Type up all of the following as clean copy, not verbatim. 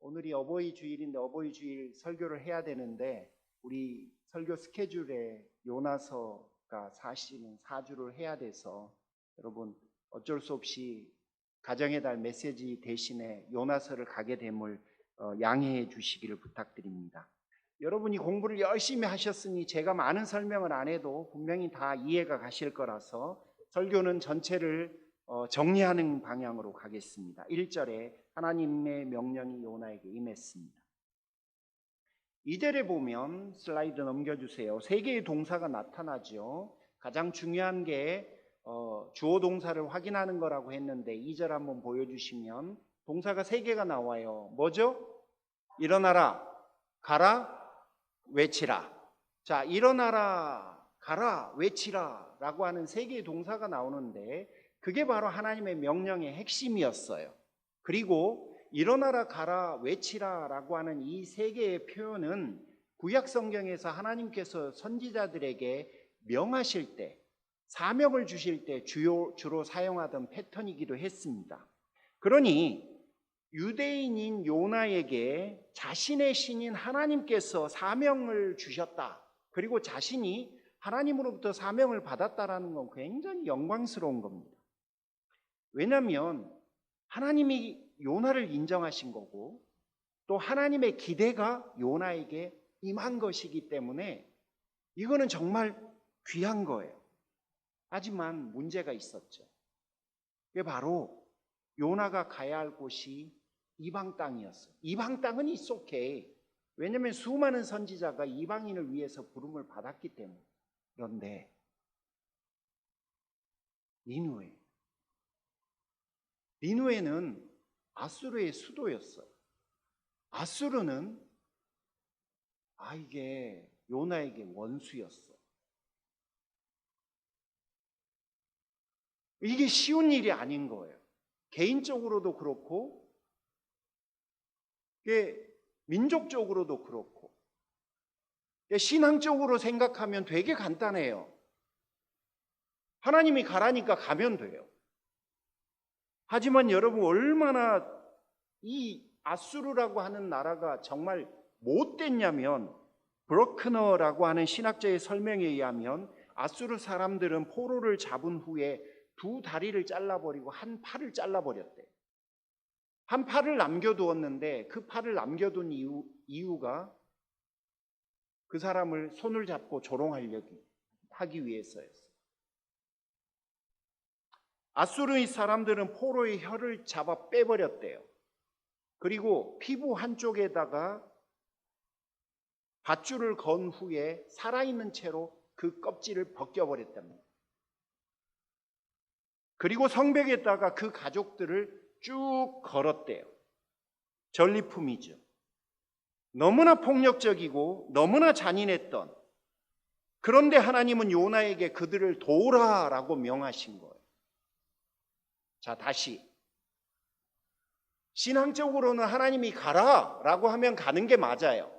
오늘이 어버이 주일인데 어버이 주일 설교를 해야 되는데 우리 설교 스케줄에 요나서가 사실은 4주를 해야 돼서 여러분 어쩔 수 없이 가정의 달 메시지 대신에 요나서를 가게 됨을 양해해 주시기를 부탁드립니다. 여러분이 공부를 열심히 하셨으니 제가 많은 설명을 안 해도 분명히 다 이해가 가실 거라서 설교는 전체를 정리하는 방향으로 가겠습니다. 1절에 하나님의 명령이 요나에게 임했습니다. 2절에 보면 슬라이드 넘겨주세요. 세 개의 동사가 나타나죠. 가장 중요한 게 주어 동사를 확인하는 거라고 했는데 2절 한번 보여주시면 동사가 세 개가 나와요. 뭐죠? 일어나라, 가라, 외치라. 자, 일어나라, 가라, 외치라 라고 하는 세 개의 동사가 나오는데 그게 바로 하나님의 명령의 핵심이었어요. 그리고 일어나라, 가라, 외치라 라고 하는 이 세 개의 표현은 구약 성경에서 하나님께서 선지자들에게 명하실 때, 사명을 주실 때 주로 사용하던 패턴이기도 했습니다. 그러니 유대인인 요나에게 자신의 신인 하나님께서 사명을 주셨다. 그리고 자신이 하나님으로부터 사명을 받았다라는 건 굉장히 영광스러운 겁니다. 왜냐하면 하나님이 요나를 인정하신 거고 또 하나님의 기대가 요나에게 임한 것이기 때문에 이거는 정말 귀한 거예요. 하지만 문제가 있었죠. 그게 바로 요나가 가야 할 곳이 이방 땅이었어요. 이방 땅은 it's okay. 왜냐하면 수많은 선지자가 이방인을 위해서 부름을 받았기 때문에. 그런데 니누에는 아수르의 수도였어요. 아수르는 이게 요나에게 원수였어. 이게 쉬운 일이 아닌 거예요. 개인적으로도 그렇고 민족적으로도 그렇고 신앙적으로 생각하면 되게 간단해요. 하나님이 가라니까 가면 돼요. 하지만 여러분 얼마나 이 아수르라고 하는 나라가 정말 못됐냐면 브로크너라고 하는 신학자의 설명에 의하면 아수르 사람들은 포로를 잡은 후에 두 다리를 잘라버리고 한 팔을 잘라버렸대. 한 팔을 남겨두었는데 그 팔을 남겨둔 이유가 그 사람을 손을 잡고 조롱하기 위해서였어요. 아수르의 사람들은 포로의 혀를 잡아 빼버렸대요. 그리고 피부 한쪽에다가 밧줄을 건 후에 살아있는 채로 그 껍질을 벗겨버렸답니다. 그리고 성벽에다가 그 가족들을 쭉 걸었대요. 전리품이죠. 너무나 폭력적이고 너무나 잔인했던, 그런데 하나님은 요나에게 그들을 도우라라고 명하신 거예요. 자, 다시 신앙적으로는 하나님이 가라라고 하면 가는 게 맞아요.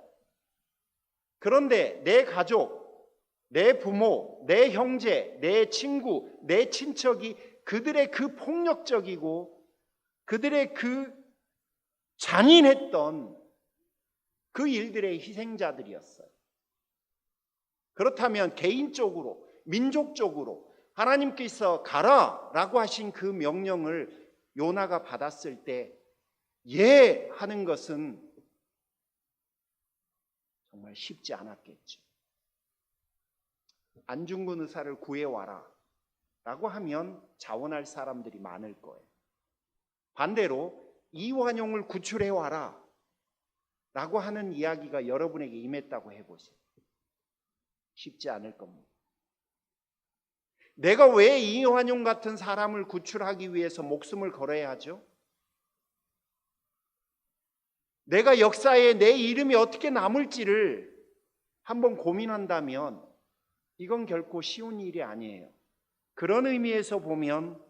그런데 내 가족, 내 부모, 내 형제, 내 친구, 내 친척이 그들의 그 폭력적이고 그들의 그 잔인했던 그 일들의 희생자들이었어요. 그렇다면 개인적으로, 민족적으로 하나님께서 가라라고 하신 그 명령을 요나가 받았을 때 예 하는 것은 정말 쉽지 않았겠죠. 안중근 의사를 구해와라 라고 하면 자원할 사람들이 많을 거예요. 반대로 이완용을 구출해와라 라고 하는 이야기가 여러분에게 임했다고 해보세요. 쉽지 않을 겁니다. 내가 왜 이완용 같은 사람을 구출하기 위해서 목숨을 걸어야 하죠? 내가 역사에 내 이름이 어떻게 남을지를 한번 고민한다면 이건 결코 쉬운 일이 아니에요. 그런 의미에서 보면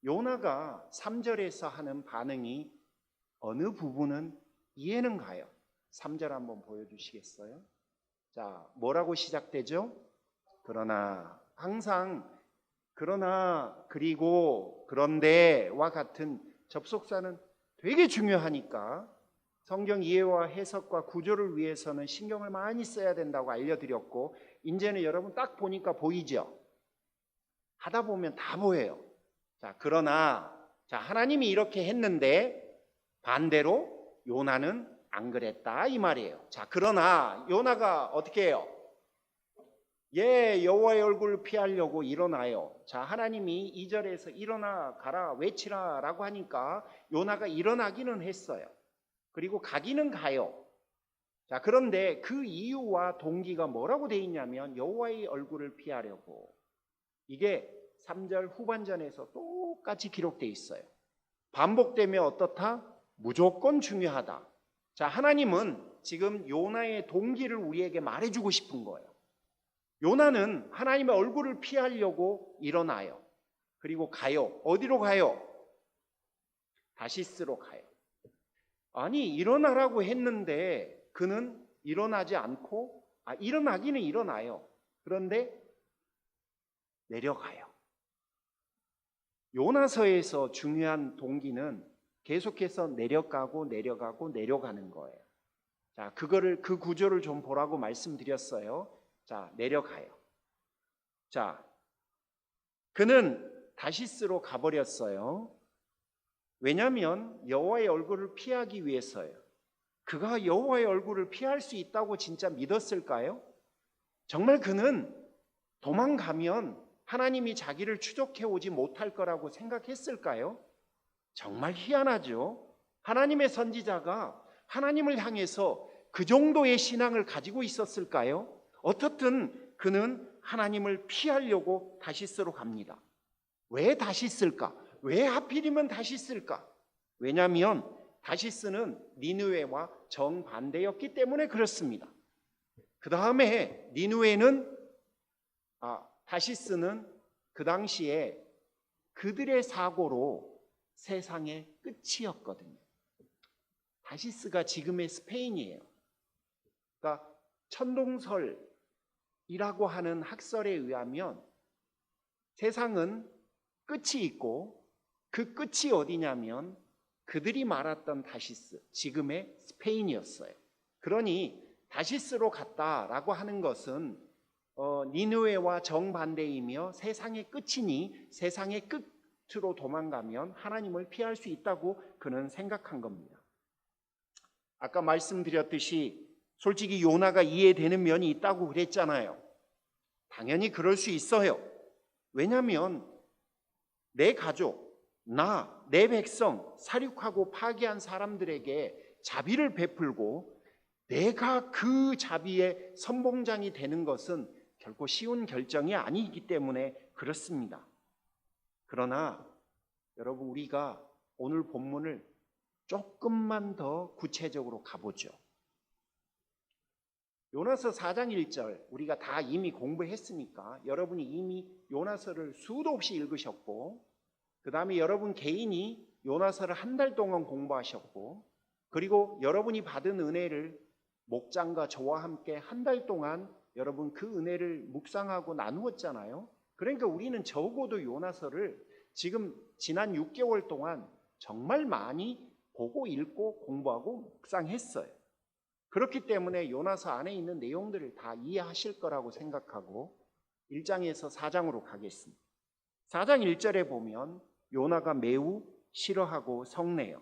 요나가 3절에서 하는 반응이 어느 부분은 이해는 가요. 3절 한번 보여주시겠어요? 자, 뭐라고 시작되죠? 그러나, 항상 그러나, 그리고, 그런데와 같은 접속사는 되게 중요하니까 성경 이해와 해석과 구조를 위해서는 신경을 많이 써야 된다고 알려드렸고, 이제는 여러분 딱 보니까 보이죠? 하다 보면 다 보여요. 자, 그러나 하나님이 이렇게 했는데 반대로 요나는 안 그랬다 이 말이에요. 자, 그러나 요나가 어떻게 해요? 여호와의 얼굴을 피하려고 일어나요. 자, 하나님이 2절에서 일어나 가라 외치라 라고 하니까 요나가 일어나기는 했어요. 그리고 가기는 가요. 자, 그런데 그 이유와 동기가 뭐라고 돼 있냐면 여호와의 얼굴을 피하려고. 이게 3절 후반전에서 똑같이 기록돼 있어요. 반복되면 어떻다? 무조건 중요하다. 자, 하나님은 지금 요나의 동기를 우리에게 말해주고 싶은 거예요. 요나는 하나님의 얼굴을 피하려고 일어나요. 그리고 가요. 어디로 가요? 다시스로 가요. 아니, 일어나라고 했는데 그는 일어나지 않고, 일어나기는 일어나요. 그런데 내려가요. 요나서에서 중요한 동기는 계속해서 내려가고 내려가는 거예요. 자, 그 구조를 좀 보라고 말씀드렸어요. 자, 내려가요. 자, 그는 다시스로 가버렸어요. 왜냐하면 여호와의 얼굴을 피하기 위해서예요. 그가 여호와의 얼굴을 피할 수 있다고 진짜 믿었을까요? 정말 그는 도망가면 하나님이 자기를 추적해 오지 못할 거라고 생각했을까요? 정말 희한하죠. 하나님의 선지자가 하나님을 향해서 그 정도의 신앙을 가지고 있었을까요? 어떻든 그는 하나님을 피하려고 다시스로 갑니다. 왜 다시스일까? 왜 하필이면 다시스일까? 왜냐하면 다시스는 니느웨와 정반대였기 때문에 그렇습니다. 그 다음에 다시스는 그 당시에 그들의 사고로 세상의 끝이었거든요. 다시스가 지금의 스페인이에요. 그러니까 천동설이라고 하는 학설에 의하면 세상은 끝이 있고 그 끝이 어디냐면 그들이 말았던 다시스, 지금의 스페인이었어요. 그러니 다시스로 갔다라고 하는 것은 니느웨와 정반대이며 세상의 끝이니 세상의 끝으로 도망가면 하나님을 피할 수 있다고 그는 생각한 겁니다. 아까 말씀드렸듯이 솔직히 요나가 이해되는 면이 있다고 그랬잖아요. 당연히 그럴 수 있어요. 왜냐하면 내 가족, 내 백성 살육하고 파괴한 사람들에게 자비를 베풀고 내가 그 자비의 선봉장이 되는 것은 결코 쉬운 결정이 아니기 때문에 그렇습니다. 그러나 여러분, 우리가 오늘 본문을 조금만 더 구체적으로 가보죠. 요나서 4장 1절 우리가 다 이미 공부했으니까 여러분이 이미 요나서를 수도 없이 읽으셨고, 그 다음에 여러분 개인이 요나서를 한 달 동안 공부하셨고, 그리고 여러분이 받은 은혜를 목장과 저와 함께 한 달 동안 여러분 그 은혜를 묵상하고 나누었잖아요. 그러니까 우리는 적어도 요나서를 지금 지난 6개월 동안 정말 많이 보고 읽고 공부하고 묵상했어요. 그렇기 때문에 요나서 안에 있는 내용들을 다 이해하실 거라고 생각하고 1장에서 4장으로 가겠습니다. 4장 1절에 보면 요나가 매우 싫어하고 성내요.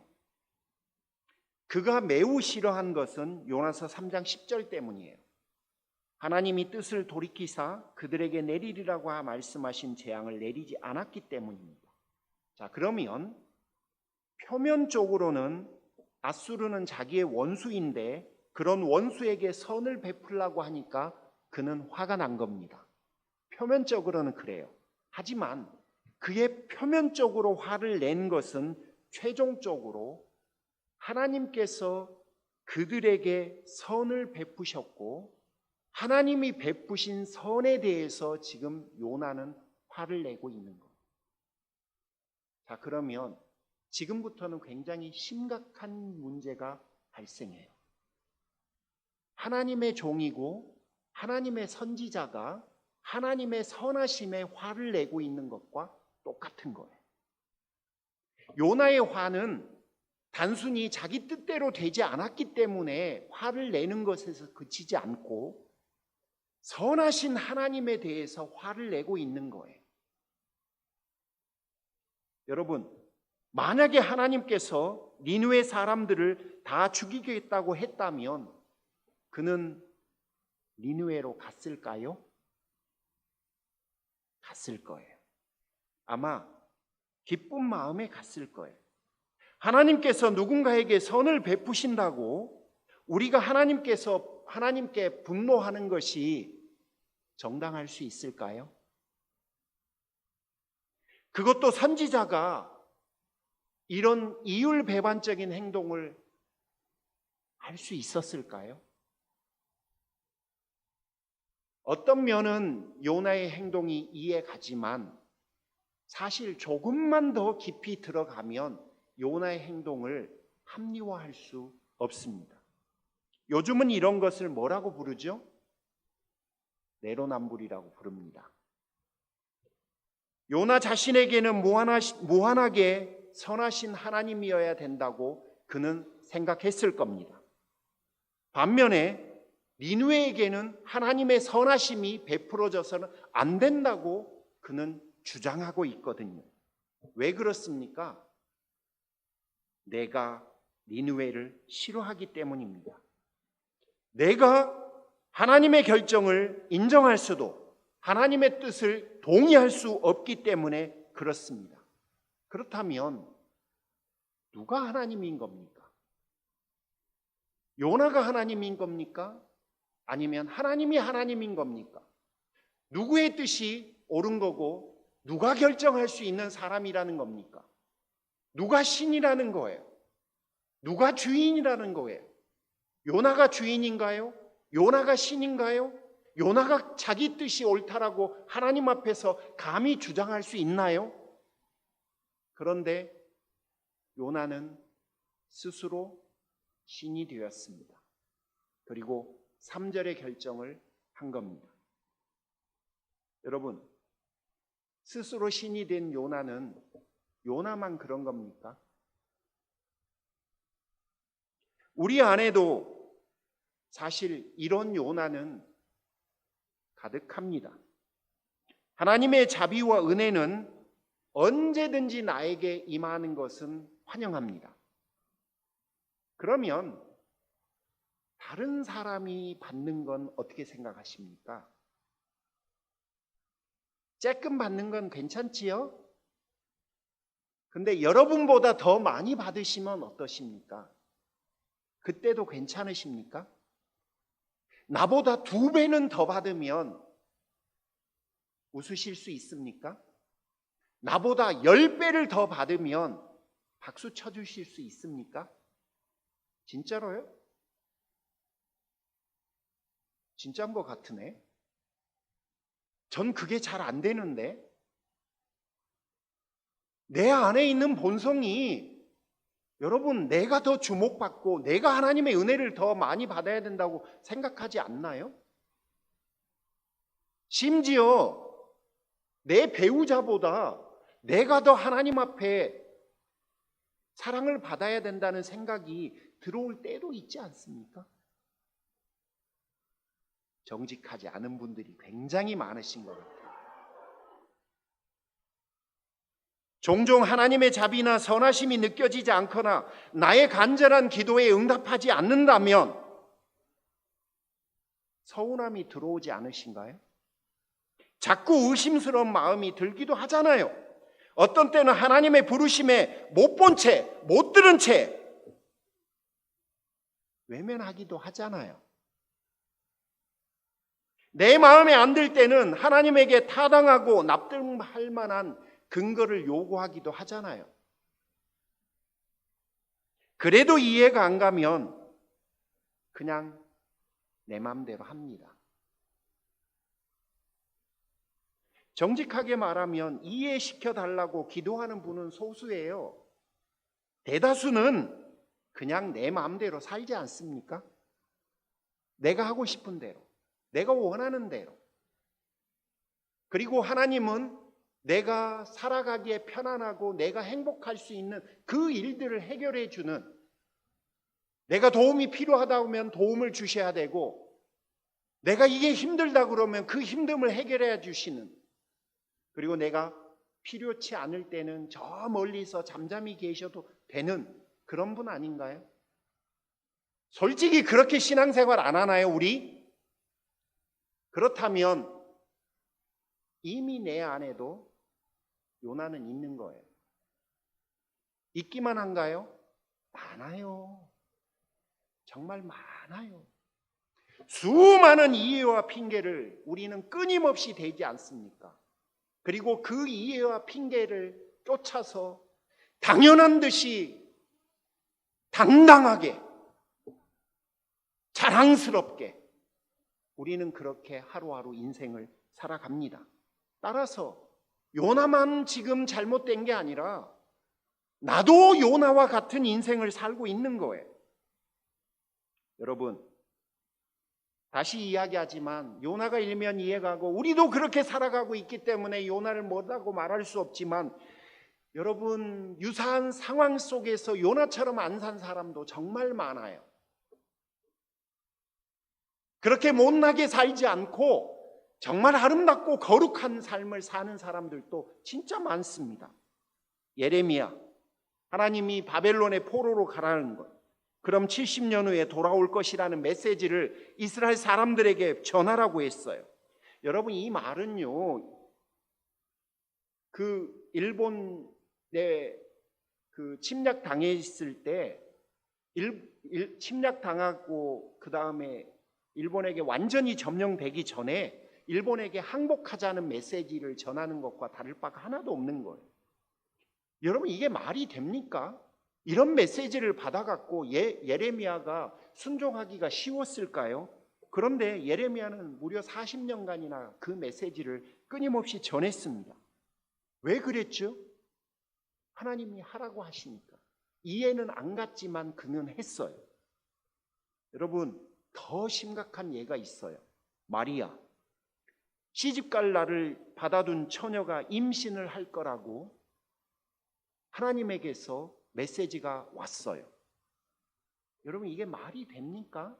그가 매우 싫어한 것은 요나서 3장 10절 때문이에요. 하나님이 뜻을 돌이키사 그들에게 내리리라고 말씀하신 재앙을 내리지 않았기 때문입니다. 자, 그러면 표면적으로는 아수르는 자기의 원수인데 그런 원수에게 선을 베풀라고 하니까 그는 화가 난 겁니다. 표면적으로는 그래요. 하지만 그의 표면적으로 화를 낸 것은 최종적으로 하나님께서 그들에게 선을 베푸셨고 하나님이 베푸신 선에 대해서 지금 요나는 화를 내고 있는 겁니다. 자, 그러면 지금부터는 굉장히 심각한 문제가 발생해요. 하나님의 종이고 하나님의 선지자가 하나님의 선하심에 화를 내고 있는 것과 똑같은 거예요. 요나의 화는 단순히 자기 뜻대로 되지 않았기 때문에 화를 내는 것에서 그치지 않고 선하신 하나님에 대해서 화를 내고 있는 거예요. 여러분, 만약에 하나님께서 니느웨 사람들을 다 죽이겠다고 했다면 그는 니느웨로 갔을까요? 갔을 거예요. 아마 기쁜 마음에 갔을 거예요. 하나님께서 누군가에게 선을 베푸신다고 우리가 하나님께 분노하는 것이 정당할 수 있을까요? 그것도 선지자가 이런 이율배반적인 행동을 할 수 있었을까요? 어떤 면은 요나의 행동이 이해가지만 사실 조금만 더 깊이 들어가면 요나의 행동을 합리화할 수 없습니다. 요즘은 이런 것을 뭐라고 부르죠? 내로남불이라고 부릅니다. 요나 자신에게는 무한하게 선하신 하나님이어야 된다고 그는 생각했을 겁니다. 반면에 니느웨에게는 하나님의 선하심이 베풀어져서는 안 된다고 그는 주장하고 있거든요. 왜 그렇습니까? 내가 니느웨를 싫어하기 때문입니다. 내가 하나님의 결정을 인정할 수도 하나님의 뜻을 동의할 수 없기 때문에 그렇습니다. 그렇다면 누가 하나님인 겁니까? 요나가 하나님인 겁니까? 아니면 하나님이 하나님인 겁니까? 누구의 뜻이 옳은 거고 누가 결정할 수 있는 사람이라는 겁니까? 누가 신이라는 거예요? 누가 주인이라는 거예요? 요나가 주인인가요? 요나가 신인가요? 요나가 자기 뜻이 옳다라고 하나님 앞에서 감히 주장할 수 있나요? 그런데 요나는 스스로 신이 되었습니다. 그리고 3절의 결정을 한 겁니다. 여러분, 스스로 신이 된 요나는 요나만 그런 겁니까? 우리 안에도 사실 이런 요나는 가득합니다. 하나님의 자비와 은혜는 언제든지 나에게 임하는 것은 환영합니다. 그러면 다른 사람이 받는 건 어떻게 생각하십니까? 쬐끔 받는 건 괜찮지요? 근데 여러분보다 더 많이 받으시면 어떠십니까? 그때도 괜찮으십니까? 나보다 2배는 더 받으면 웃으실 수 있습니까? 나보다 10배를 더 받으면 박수 쳐주실 수 있습니까? 진짜로요? 진짜인 것 같으네. 전 그게 잘 안 되는데. 내 안에 있는 본성이 여러분 내가 더 주목받고 내가 하나님의 은혜를 더 많이 받아야 된다고 생각하지 않나요? 심지어 내 배우자보다 내가 더 하나님 앞에 사랑을 받아야 된다는 생각이 들어올 때도 있지 않습니까? 정직하지 않은 분들이 굉장히 많으신 것 같아요. 종종 하나님의 자비나 선하심이 느껴지지 않거나 나의 간절한 기도에 응답하지 않는다면 서운함이 들어오지 않으신가요? 자꾸 의심스러운 마음이 들기도 하잖아요. 어떤 때는 하나님의 부르심에 못 본 채, 못 들은 채 외면하기도 하잖아요. 내 마음에 안 들 때는 하나님에게 타당하고 납득할 만한 근거를 요구하기도 하잖아요. 그래도 이해가 안 가면 그냥 내 마음대로 합니다. 정직하게 말하면 이해시켜 달라고 기도하는 분은 소수예요. 대다수는 그냥 내 마음대로 살지 않습니까? 내가 하고 싶은 대로, 내가 원하는 대로. 그리고 하나님은 내가 살아가기에 편안하고 내가 행복할 수 있는 그 일들을 해결해 주는, 내가 도움이 필요하다 하면 도움을 주셔야 되고, 내가 이게 힘들다 그러면 그 힘듦을 해결해 주시는, 그리고 내가 필요치 않을 때는 저 멀리서 잠잠히 계셔도 되는 그런 분 아닌가요? 솔직히 그렇게 신앙생활 안 하나요, 우리? 그렇다면 이미 내 안에도 요나는 있는 거예요. 있기만 한가요? 많아요. 정말 많아요. 수많은 이해와 핑계를 우리는 끊임없이 대지 않습니까? 그리고 그 이해와 핑계를 쫓아서 당연한 듯이 당당하게 자랑스럽게 우리는 그렇게 하루하루 인생을 살아갑니다. 따라서 요나만 지금 잘못된 게 아니라 나도 요나와 같은 인생을 살고 있는 거예요. 여러분, 다시 이야기하지만 요나가 일면 이해가고 우리도 그렇게 살아가고 있기 때문에 요나를 뭐라고 말할 수 없지만, 여러분, 유사한 상황 속에서 요나처럼 안 산 사람도 정말 많아요. 그렇게 못나게 살지 않고 정말 아름답고 거룩한 삶을 사는 사람들도 진짜 많습니다. 예레미야, 하나님이 바벨론의 포로로 가라는 것, 그럼 70년 후에 돌아올 것이라는 메시지를 이스라엘 사람들에게 전하라고 했어요. 여러분, 이 말은요, 그 일본에 그 침략 당했을 때 침략 당하고 그 다음에 일본에게 완전히 점령되기 전에 일본에게 항복하자는 메시지를 전하는 것과 다를 바가 하나도 없는 거예요. 여러분, 이게 말이 됩니까? 이런 메시지를 받아갖고 예레미야가 순종하기가 쉬웠을까요? 그런데 예레미야는 무려 40년간이나 그 메시지를 끊임없이 전했습니다. 왜 그랬죠? 하나님이 하라고 하시니까. 이해는 안 갔지만 그는 했어요. 여러분, 더 심각한 예가 있어요. 마리아. 시집갈 날을 받아둔 처녀가 임신을 할 거라고 하나님에게서 메시지가 왔어요. 여러분, 이게 말이 됩니까?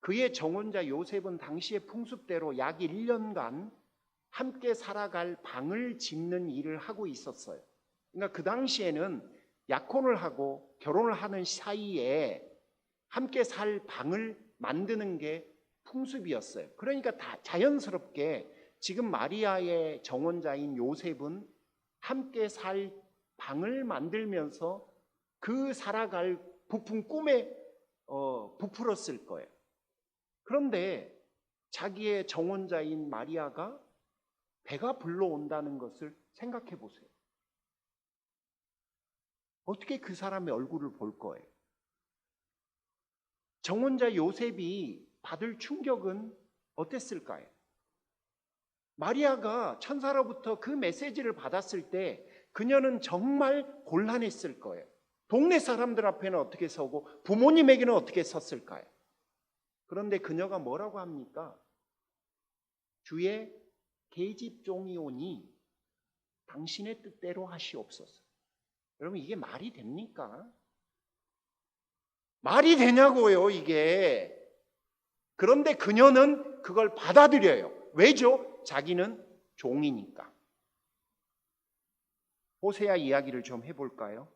그의 정혼자 요셉은 당시의 풍습대로 약 1년간 함께 살아갈 방을 짓는 일을 하고 있었어요. 그러니까 그 당시에는 약혼을 하고 결혼을 하는 사이에 함께 살 방을 만드는 게 풍습이었어요. 그러니까 다 자연스럽게 지금 마리아의 정혼자인 요셉은 함께 살 방을 만들면서 그 살아갈 부푼 꿈에 부풀었을 거예요. 그런데 자기의 정혼자인 마리아가 배가 불러온다는 것을 생각해 보세요. 어떻게 그 사람의 얼굴을 볼 거예요? 정혼자 요셉이 받을 충격은 어땠을까요? 마리아가 천사로부터 그 메시지를 받았을 때 그녀는 정말 곤란했을 거예요. 동네 사람들 앞에는 어떻게 서고 부모님에게는 어떻게 섰을까요? 그런데 그녀가 뭐라고 합니까? 주의 계집종이 오니 당신의 뜻대로 하시옵소서. 여러분, 이게 말이 됩니까? 말이 되냐고요, 이게. 그런데 그녀는 그걸 받아들여요. 왜죠? 자기는 종이니까. 호세아 이야기를 좀 해볼까요?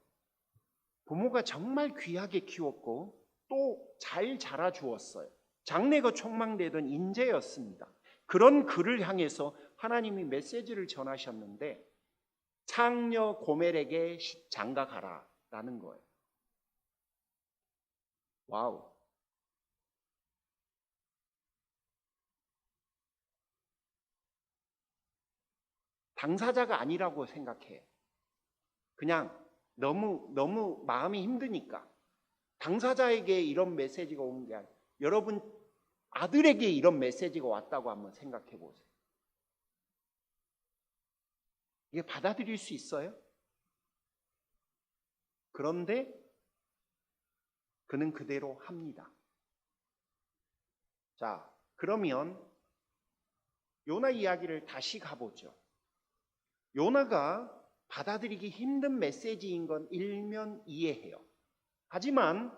부모가 정말 귀하게 키웠고 또 잘 자라주었어요. 장래가 촉망되던 인재였습니다. 그런 그를 향해서 하나님이 메시지를 전하셨는데 창녀 고멜에게 장가가라 라는 거예요. 와우. 당사자가 아니라고 생각해. 그냥 너무 마음이 힘드니까. 당사자에게 이런 메시지가 온 게 아니라 여러분 아들에게 이런 메시지가 왔다고 한번 생각해 보세요. 이게 받아들일 수 있어요? 그런데 그는 그대로 합니다. 자, 그러면 요나 이야기를 다시 가보죠. 요나가 받아들이기 힘든 메시지인 건 일면 이해해요. 하지만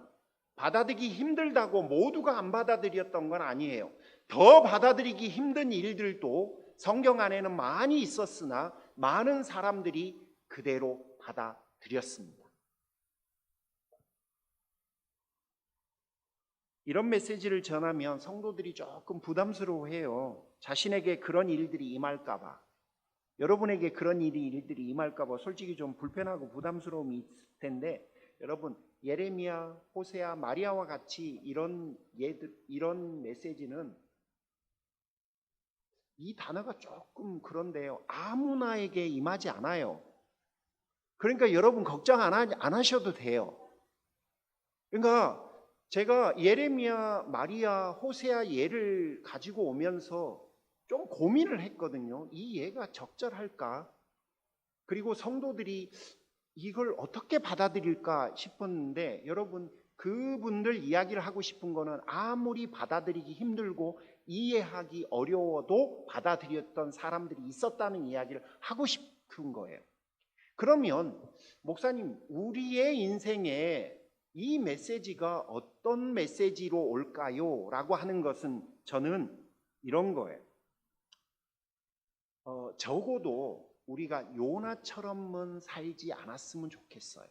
받아들이기 힘들다고 모두가 안 받아들였던 건 아니에요. 더 받아들이기 힘든 일들도 성경 안에는 많이 있었으나 많은 사람들이 그대로 받아들였습니다. 이런 메시지를 전하면 성도들이 조금 부담스러워해요. 자신에게 그런 일들이 임할까 봐. 여러분에게 그런 일들이 임할까 봐 솔직히 좀 불편하고 부담스러움이 있을 텐데, 여러분 예레미야, 호세아, 마리아와 같이 이런 메시지는, 이 단어가 조금 그런데요, 아무나에게 임하지 않아요. 그러니까 여러분 걱정 안 하셔도 돼요. 그러니까 제가 예레미야, 마리아, 호세아 예를 가지고 오면서 좀 고민을 했거든요. 이 예가 적절할까? 그리고 성도들이 이걸 어떻게 받아들일까 싶었는데, 여러분 그분들 이야기를 하고 싶은 거는 아무리 받아들이기 힘들고 이해하기 어려워도 받아들였던 사람들이 있었다는 이야기를 하고 싶은 거예요. 그러면 목사님, 우리의 인생에 이 메시지가 어떤 메시지로 올까요? 라고 하는 것은 저는 이런 거예요. 적어도 우리가 요나처럼은 살지 않았으면 좋겠어요.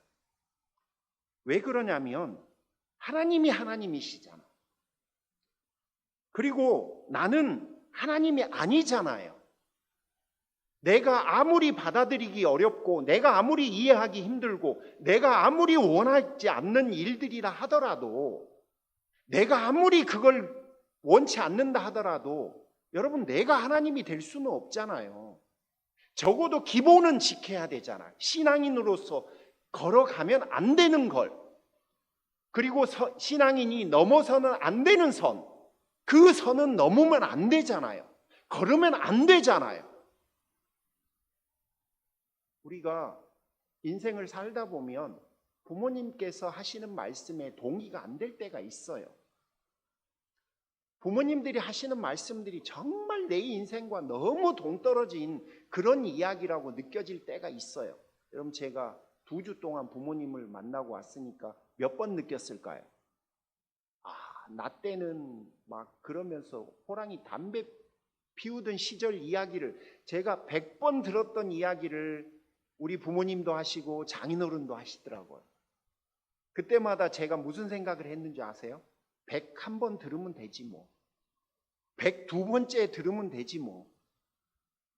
왜 그러냐면 하나님이 하나님이시잖아. 그리고 나는 하나님이 아니잖아요. 내가 아무리 받아들이기 어렵고 내가 아무리 이해하기 힘들고 내가 아무리 원하지 않는 일들이라 하더라도, 내가 아무리 그걸 원치 않는다 하더라도 여러분 내가 하나님이 될 수는 없잖아요. 적어도 기본은 지켜야 되잖아요. 신앙인으로서 걸어가면 안 되는 걸, 그리고 신앙인이 넘어서는 안 되는 선, 그 선은 넘으면 안 되잖아요. 걸으면 안 되잖아요. 우리가 인생을 살다 보면 부모님께서 하시는 말씀에 동의가 안 될 때가 있어요. 부모님들이 하시는 말씀들이 정말 내 인생과 너무 동떨어진 그런 이야기라고 느껴질 때가 있어요. 여러분 제가 2주 동안 부모님을 만나고 왔으니까 몇 번 느꼈을까요? 나 때는 막 그러면서 호랑이 담배 피우던 시절 이야기를 제가 100번 들었던 이야기를 우리 부모님도 하시고 장인어른도 하시더라고요. 그때마다 제가 무슨 생각을 했는지 아세요? 101번 들으면 되지 뭐. 102번째 들으면 되지 뭐.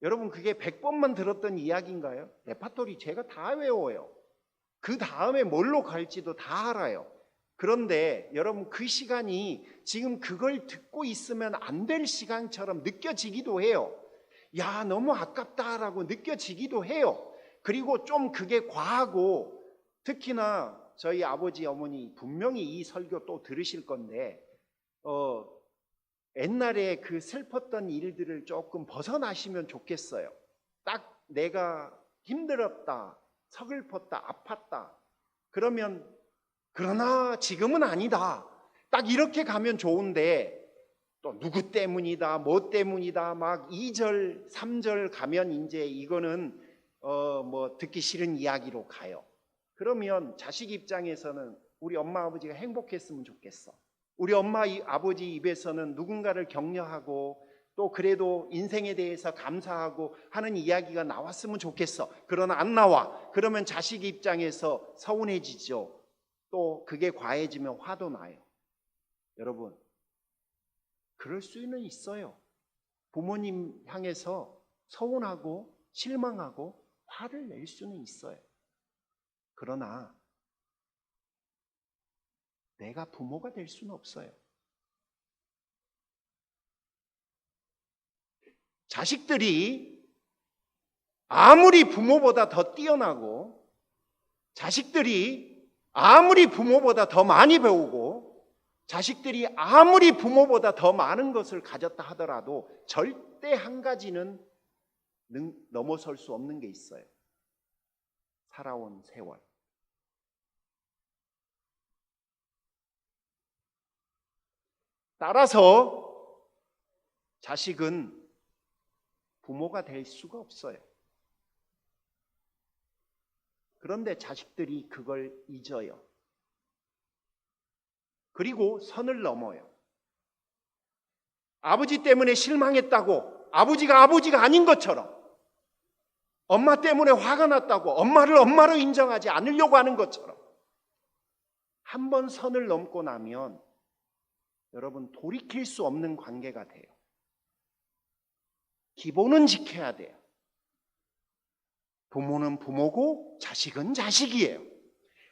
여러분 그게 100번만 들었던 이야기인가요? 레파토리 제가 다 외워요. 그 다음에 뭘로 갈지도 다 알아요. 그런데 여러분 그 시간이 지금 그걸 듣고 있으면 안 될 시간처럼 느껴지기도 해요. 야, 너무 아깝다라고 느껴지기도 해요. 그리고 좀 그게 과하고, 특히나 저희 아버지 어머니 분명히 이 설교 또 들으실 건데 옛날에 그 슬펐던 일들을 조금 벗어나시면 좋겠어요. 딱 내가 힘들었다, 서글펐다, 아팠다, 그러면 그러나 지금은 아니다, 딱 이렇게 가면 좋은데, 또 누구 때문이다, 뭐 때문이다, 막 2절, 3절 가면 이제 이거는 뭐 듣기 싫은 이야기로 가요. 그러면 자식 입장에서는 우리 엄마 아버지가 행복했으면 좋겠어. 우리 엄마 아버지 입에서는 누군가를 격려하고 또 그래도 인생에 대해서 감사하고 하는 이야기가 나왔으면 좋겠어. 그러나 안 나와. 그러면 자식 입장에서 서운해지죠. 또 그게 과해지면 화도 나요. 여러분 그럴 수는 있어요. 부모님 향해서 서운하고 실망하고 화를 낼 수는 있어요. 그러나 내가 부모가 될 수는 없어요. 자식들이 아무리 부모보다 더 뛰어나고, 자식들이 아무리 부모보다 더 많이 배우고, 자식들이 아무리 부모보다 더 많은 것을 가졌다 하더라도 절대 한 가지는 넘어설 수 없는 게 있어요. 살아온 세월. 따라서 자식은 부모가 될 수가 없어요. 그런데 자식들이 그걸 잊어요. 그리고 선을 넘어요. 아버지 때문에 실망했다고 아버지가 아닌 것처럼, 엄마 때문에 화가 났다고 엄마를 엄마로 인정하지 않으려고 하는 것처럼, 한 번 선을 넘고 나면 여러분 돌이킬 수 없는 관계가 돼요. 기본은 지켜야 돼요. 부모는 부모고 자식은 자식이에요.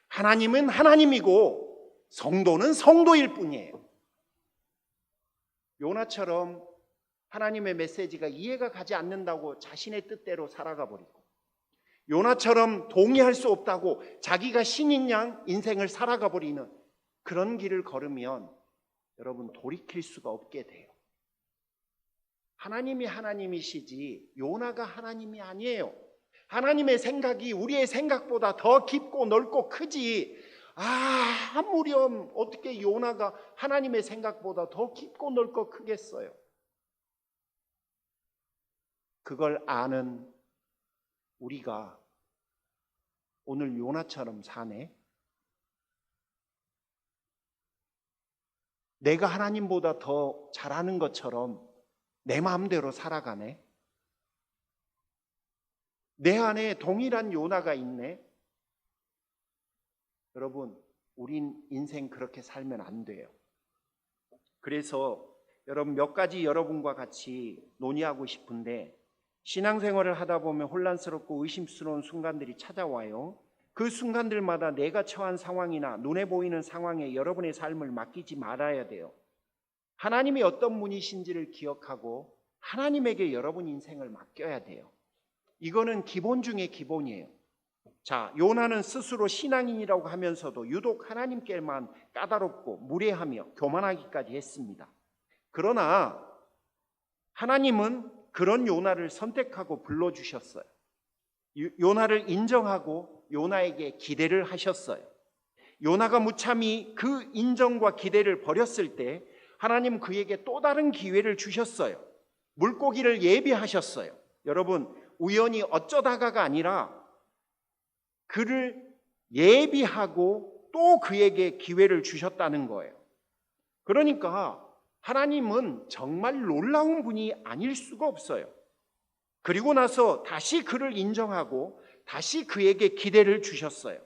하나님은 하나님이고 성도는 성도일 뿐이에요. 요나처럼 하나님의 메시지가 이해가 가지 않는다고 자신의 뜻대로 살아가 버리고, 요나처럼 동의할 수 없다고 자기가 신인 양 인생을 살아가 버리는 그런 길을 걸으면 여러분 돌이킬 수가 없게 돼요. 하나님이 하나님이시지 요나가 하나님이 아니에요. 하나님의 생각이 우리의 생각보다 더 깊고 넓고 크지, 아무렴 어떻게 요나가 하나님의 생각보다 더 깊고 넓고 크겠어요. 그걸 아는 우리가 오늘 요나처럼 사네? 내가 하나님보다 더 잘하는 것처럼 내 마음대로 살아가네? 내 안에 동일한 요나가 있네? 여러분, 우린 인생 그렇게 살면 안 돼요. 그래서 여러분 몇 가지 여러분과 같이 논의하고 싶은데, 신앙생활을 하다 보면 혼란스럽고 의심스러운 순간들이 찾아와요. 그 순간들마다 내가 처한 상황이나 눈에 보이는 상황에 여러분의 삶을 맡기지 말아야 돼요. 하나님이 어떤 분이신지를 기억하고 하나님에게 여러분 인생을 맡겨야 돼요. 이거는 기본 중에 기본이에요. 자, 요나는 스스로 신앙인이라고 하면서도 유독 하나님께만 까다롭고 무례하며 교만하기까지 했습니다. 그러나 하나님은 그런 요나를 선택하고 불러주셨어요. 요나를 인정하고 요나에게 기대를 하셨어요. 요나가 무참히 그 인정과 기대를 버렸을 때 하나님 그에게 또 다른 기회를 주셨어요. 물고기를 예비하셨어요. 여러분, 우연히 어쩌다가가 아니라 그를 예비하고 또 그에게 기회를 주셨다는 거예요. 그러니까 하나님은 정말 놀라운 분이 아닐 수가 없어요. 그리고 나서 다시 그를 인정하고 다시 그에게 기대를 주셨어요.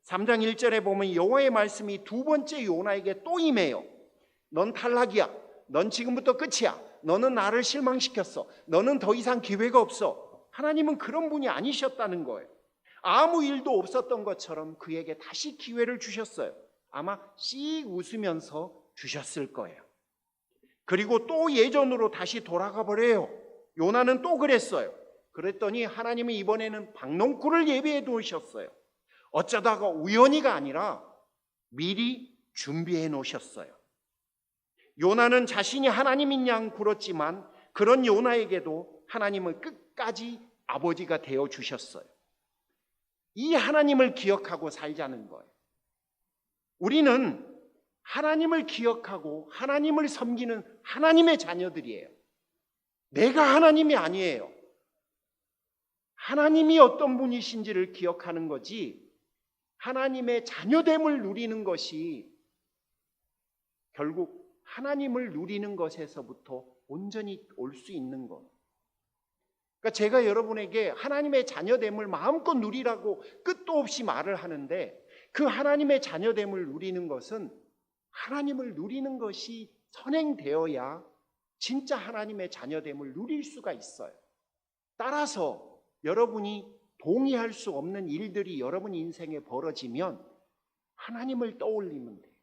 3장 1절에 보면 여호와의 말씀이 두 번째 요나에게 또 임해요. 넌 탈락이야. 넌 지금부터 끝이야. 너는 나를 실망시켰어. 너는 더 이상 기회가 없어. 하나님은 그런 분이 아니셨다는 거예요. 아무 일도 없었던 것처럼 그에게 다시 기회를 주셨어요. 아마 씩 웃으면서 주셨을 거예요. 그리고 또 예전으로 다시 돌아가 버려요. 요나는 또 그랬어요. 그랬더니 하나님이 이번에는 박농쿨을 예비해 놓으셨어요. 어쩌다가 우연히가 아니라 미리 준비해 놓으셨어요. 요나는 자신이 하나님인 양 굴었지만 그런 요나에게도 하나님은 끝까지 아버지가 되어 주셨어요. 이 하나님을 기억하고 살자는 거예요. 우리는 하나님을 기억하고 하나님을 섬기는 하나님의 자녀들이에요. 내가 하나님이 아니에요. 하나님이 어떤 분이신지를 기억하는 거지, 하나님의 자녀됨을 누리는 것이 결국 하나님을 누리는 것에서부터 온전히 올 수 있는 것. 그러니까 제가 여러분에게 하나님의 자녀됨을 마음껏 누리라고 끝도 없이 말을 하는데, 그 하나님의 자녀됨을 누리는 것은 하나님을 누리는 것이 선행되어야 진짜 하나님의 자녀됨을 누릴 수가 있어요. 따라서 여러분이 동의할 수 없는 일들이 여러분 인생에 벌어지면 하나님을 떠올리면 돼요.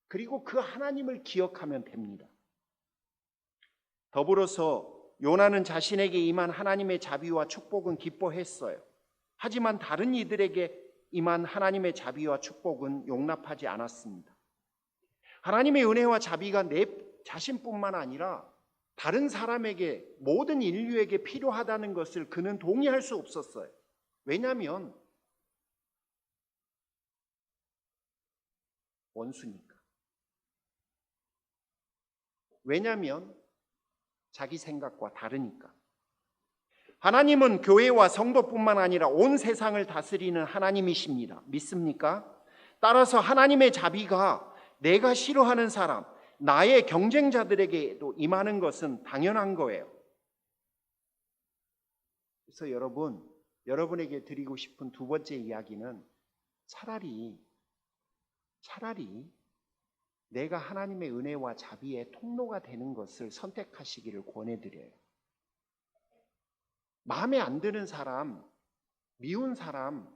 그리고 그 하나님을 기억하면 됩니다. 더불어서 요나는 자신에게 임한 하나님의 자비와 축복은 기뻐했어요. 하지만 다른 이들에게 임한 하나님의 자비와 축복은 용납하지 않았습니다. 하나님의 은혜와 자비가 내 자신뿐만 아니라 다른 사람에게, 모든 인류에게 필요하다는 것을 그는 동의할 수 없었어요. 왜냐하면 원수니까. 왜냐하면 자기 생각과 다르니까. 하나님은 교회와 성도뿐만 아니라 온 세상을 다스리는 하나님이십니다. 믿습니까? 따라서 하나님의 자비가 내가 싫어하는 사람, 나의 경쟁자들에게도 임하는 것은 당연한 거예요. 그래서 여러분에게 드리고 싶은 두 번째 이야기는 차라리 내가 하나님의 은혜와 자비의 통로가 되는 것을 선택하시기를 권해드려요. 마음에 안 드는 사람, 미운 사람,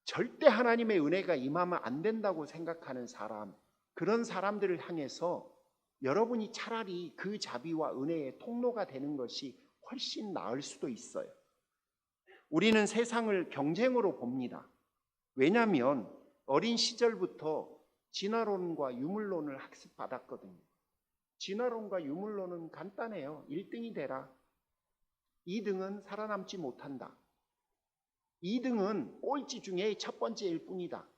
절대 하나님의 은혜가 임하면 안 된다고 생각하는 사람, 그런 사람들을 향해서 여러분이 차라리 그 자비와 은혜의 통로가 되는 것이 훨씬 나을 수도 있어요. 우리는 세상을 경쟁으로 봅니다. 왜냐하면 어린 시절부터 진화론과 유물론을 학습받았거든요. 진화론과 유물론은 간단해요. 1등이 되라. 2등은 살아남지 못한다. 2등은 꼴찌 중에 첫 번째일 뿐이다.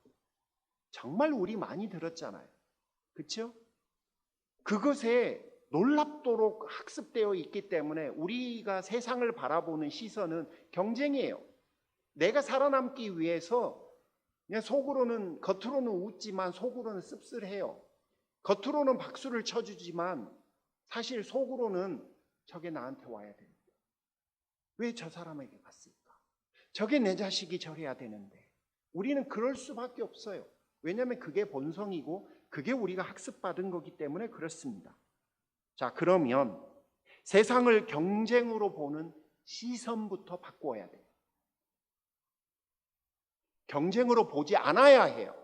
정말 우리 많이 들었잖아요. 그렇죠? 그것에 놀랍도록 학습되어 있기 때문에 우리가 세상을 바라보는 시선은 경쟁이에요. 내가 살아남기 위해서 그냥 속으로는, 겉으로는 웃지만 속으로는 씁쓸해요. 겉으로는 박수를 쳐주지만 사실 속으로는 저게 나한테 와야 됩니다. 왜 저 사람에게 갔을까? 저게 내 자식이 저래야 되는데. 우리는 그럴 수밖에 없어요. 왜냐하면 그게 본성이고 그게 우리가 학습받은 거기 때문에 그렇습니다. 자, 그러면 세상을 경쟁으로 보는 시선부터 바꿔야 돼요. 경쟁으로 보지 않아야 해요.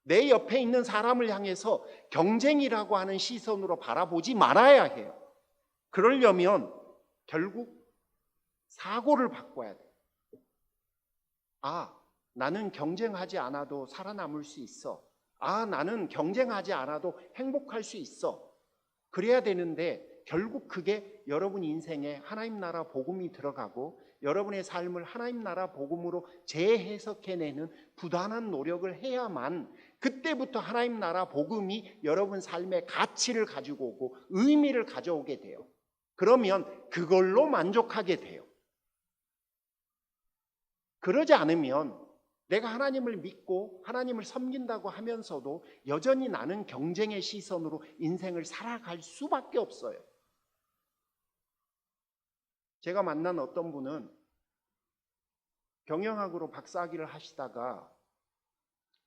내 옆에 있는 사람을 향해서 경쟁이라고 하는 시선으로 바라보지 말아야 해요. 그러려면 결국 사고를 바꿔야 돼요. 아, 나는 경쟁하지 않아도 살아남을 수 있어. 아, 나는 경쟁하지 않아도 행복할 수 있어. 그래야 되는데 결국 그게 여러분 인생에 하나님 나라 복음이 들어가고 여러분의 삶을 하나님 나라 복음으로 재해석해내는 부단한 노력을 해야만 그때부터 하나님 나라 복음이 여러분 삶의 가치를 가지고 오고 의미를 가져오게 돼요. 그러면 그걸로 만족하게 돼요. 그러지 않으면 내가 하나님을 믿고 하나님을 섬긴다고 하면서도 여전히 나는 경쟁의 시선으로 인생을 살아갈 수밖에 없어요. 제가 만난 어떤 분은 경영학으로 박사학위를 하시다가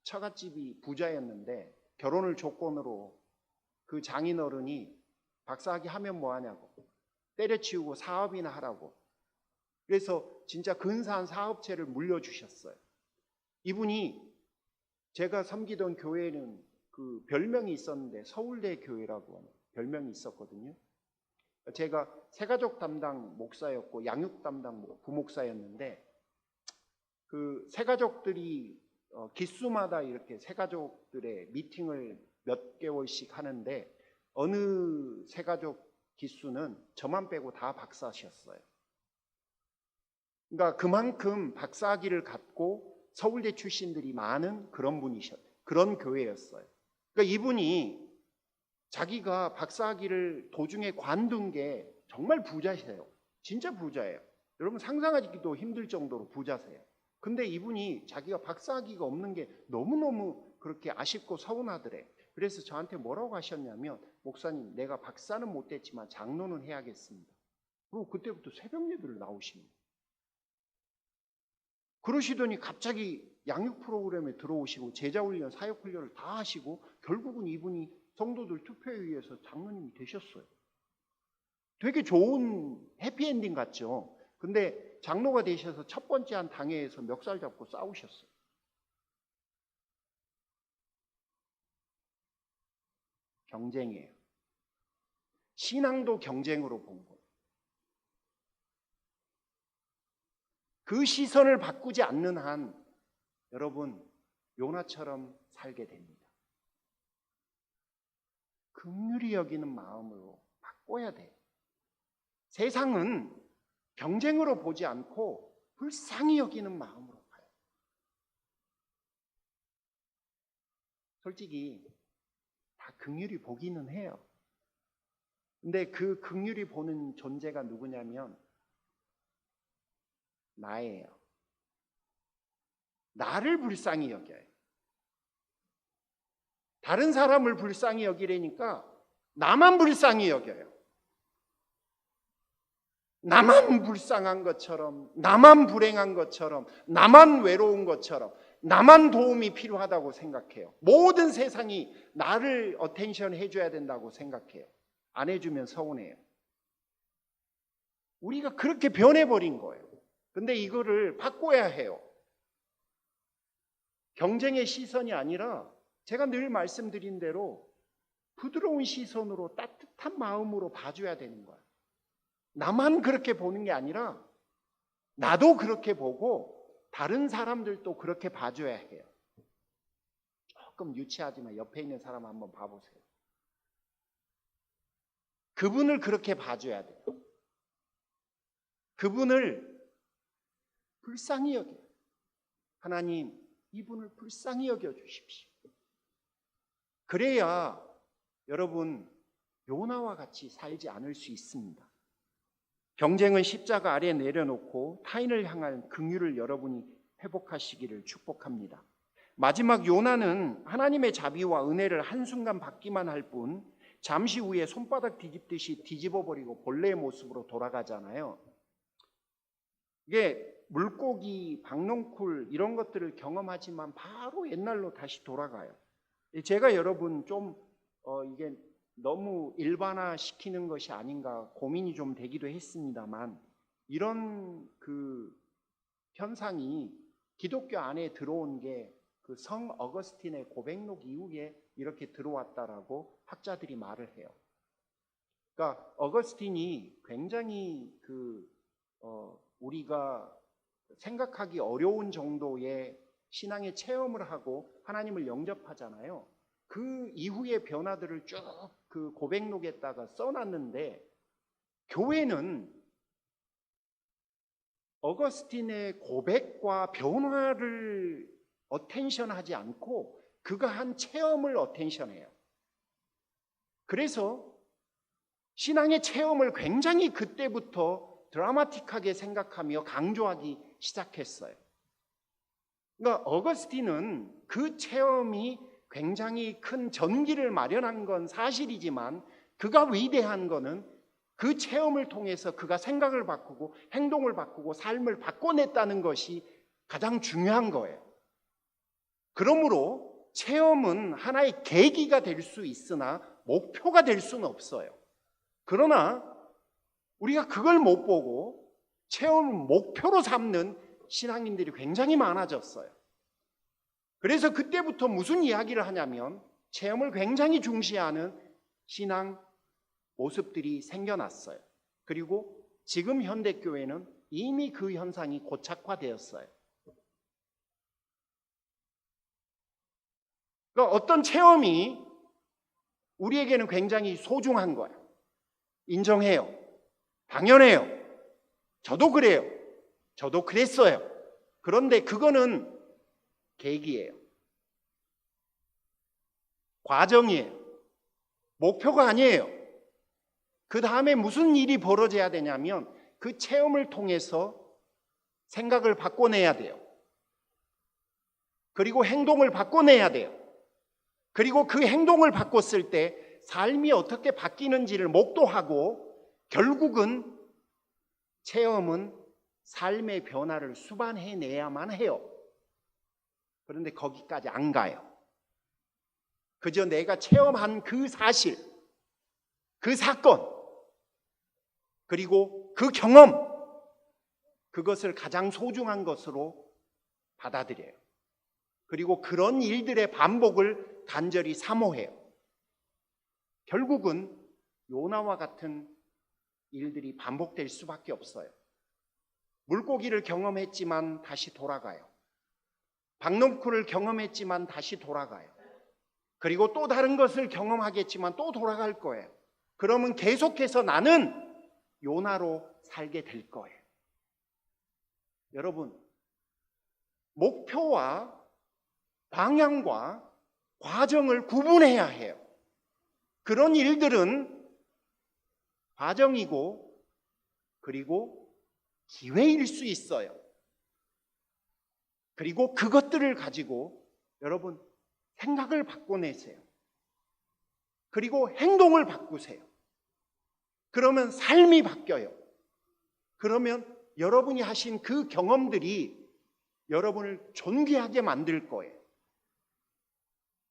처갓집이 부자였는데 결혼을 조건으로 그 장인어른이 박사학위 하면 뭐하냐고 때려치우고 사업이나 하라고. 그래서 진짜 근사한 사업체를 물려주셨어요. 이분이 제가 섬기던 교회는 그 별명이 있었는데 서울대 교회라고 하는 별명이 있었거든요. 제가 새가족 담당 목사였고 양육 담당 부목사였는데 그 새가족들이 기수마다 이렇게 새가족들의 미팅을 몇 개월씩 하는데 어느 새가족 기수는 저만 빼고 다 박사셨어요. 그러니까 그만큼 박사학위를 갖고 서울대 출신들이 많은 그런 분이셨어요. 그런 교회였어요. 그러니까 이분이 자기가 박사학위를 도중에 관둔 게 정말 부자세요. 진짜 부자예요. 여러분 상상하기도 힘들 정도로 부자세요. 근데 이분이 자기가 박사학위가 없는 게 너무너무 그렇게 아쉽고 서운하더래. 그래서 저한테 뭐라고 하셨냐면 목사님 내가 박사는 못 됐지만 장로는 해야겠습니다. 그리고 그때부터 새벽 예배를 나오십니다. 그러시더니 갑자기 양육 프로그램에 들어오시고 제자훈련, 사역훈련을 다 하시고 결국은 이분이 성도들 투표에 의해서 장로님이 되셨어요. 되게 좋은 해피엔딩 같죠. 근데 장로가 되셔서 첫 번째 한 당회에서 멱살 잡고 싸우셨어요. 경쟁이에요. 신앙도 경쟁으로 본 거예요. 그 시선을 바꾸지 않는 한 여러분 요나처럼 살게 됩니다. 긍휼히 여기는 마음으로 바꿔야 돼요. 세상은 경쟁으로 보지 않고 불쌍히 여기는 마음으로 봐요. 솔직히 다 긍휼히 보기는 해요. 근데 그 긍휼히 보는 존재가 누구냐면 나예요. 나를 불쌍히 여겨요. 다른 사람을 불쌍히 여기려니까 나만 불쌍히 여겨요. 나만 불쌍한 것처럼, 나만 불행한 것처럼, 나만 외로운 것처럼, 나만 도움이 필요하다고 생각해요. 모든 세상이 나를 어텐션 해줘야 된다고 생각해요. 안 해주면 서운해요. 우리가 그렇게 변해버린 거예요. 근데 이거를 바꿔야 해요. 경쟁의 시선이 아니라 제가 늘 말씀드린 대로 부드러운 시선으로 따뜻한 마음으로 봐줘야 되는 거야. 나만 그렇게 보는 게 아니라 나도 그렇게 보고 다른 사람들도 그렇게 봐줘야 해요. 조금 유치하지만 옆에 있는 사람 한번 봐보세요. 그분을 그렇게 봐줘야 돼요. 그분을 불쌍히 여겨요. 하나님, 이분을 불쌍히 여겨주십시오. 그래야 여러분 요나와 같이 살지 않을 수 있습니다. 경쟁은 십자가 아래 내려놓고 타인을 향한 긍휼을 여러분이 회복하시기를 축복합니다. 마지막 요나는 하나님의 자비와 은혜를 한순간 받기만 할 뿐 잠시 후에 손바닥 뒤집듯이 뒤집어버리고 본래의 모습으로 돌아가잖아요. 이게 물고기, 박농쿨 이런 것들을 경험하지만 바로 옛날로 다시 돌아가요. 제가 여러분 좀 이게 너무 일반화시키는 것이 아닌가 고민이 좀 되기도 했습니다만 이런 그 현상이 기독교 안에 들어온 게 그 성 어거스틴의 고백록 이후에 이렇게 들어왔다라고 학자들이 말을 해요. 그러니까 어거스틴이 굉장히 우리가 생각하기 어려운 정도의 신앙의 체험을 하고 하나님을 영접하잖아요. 그 이후의 변화들을 쭉 그 고백록에다가 써놨는데 교회는 어거스틴의 고백과 변화를 어텐션하지 않고 그가 한 체험을 어텐션해요. 그래서 신앙의 체험을 굉장히 그때부터 드라마틱하게 생각하며 강조하기 시작했어요. 그러니까 어거스틴은 그 체험이 굉장히 큰 전기를 마련한 건 사실이지만 그가 위대한 거는 그 체험을 통해서 그가 생각을 바꾸고 행동을 바꾸고 삶을 바꿔냈다는 것이 가장 중요한 거예요. 그러므로 체험은 하나의 계기가 될 수 있으나 목표가 될 수는 없어요. 그러나 우리가 그걸 못 보고 체험을 목표로 삼는 신앙인들이 굉장히 많아졌어요. 그래서 그때부터 무슨 이야기를 하냐면 체험을 굉장히 중시하는 신앙 모습들이 생겨났어요. 그리고 지금 현대교회는 이미 그 현상이 고착화되었어요. 그러니까 어떤 체험이 우리에게는 굉장히 소중한 거예요. 인정해요. 당연해요. 저도 그래요. 저도 그랬어요. 그런데 그거는 계기예요. 과정이에요. 목표가 아니에요. 그 다음에 무슨 일이 벌어져야 되냐면 그 체험을 통해서 생각을 바꿔내야 돼요. 그리고 행동을 바꿔내야 돼요. 그리고 그 행동을 바꿨을 때 삶이 어떻게 바뀌는지를 목도하고 결국은 체험은 삶의 변화를 수반해내야만 해요. 그런데 거기까지 안 가요. 그저 내가 체험한 그 사실, 그 사건, 그리고 그 경험, 그것을 가장 소중한 것으로 받아들여요. 그리고 그런 일들의 반복을 간절히 사모해요. 결국은 요나와 같은 일들이 반복될 수밖에 없어요. 물고기를 경험했지만 다시 돌아가요. 박농쿨을 경험했지만 다시 돌아가요. 그리고 또 다른 것을 경험하겠지만 또 돌아갈 거예요. 그러면 계속해서 나는 요나로 살게 될 거예요. 여러분, 목표와 방향과 과정을 구분해야 해요. 그런 일들은 과정이고 그리고 기회일 수 있어요. 그리고 그것들을 가지고 여러분 생각을 바꿔내세요. 그리고 행동을 바꾸세요. 그러면 삶이 바뀌어요. 그러면 여러분이 하신 그 경험들이 여러분을 존귀하게 만들 거예요.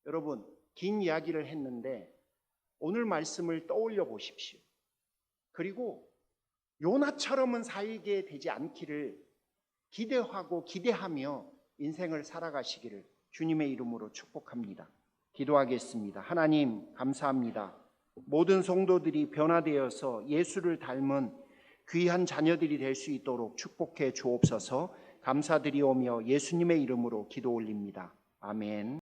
여러분, 긴 이야기를 했는데 오늘 말씀을 떠올려 보십시오. 그리고 요나처럼은 살게 되지 않기를 기대하고 기대하며 인생을 살아가시기를 주님의 이름으로 축복합니다. 기도하겠습니다. 하나님 감사합니다. 모든 성도들이 변화되어서 예수를 닮은 귀한 자녀들이 될 수 있도록 축복해 주옵소서. 감사드리오며 예수님의 이름으로 기도 올립니다. 아멘.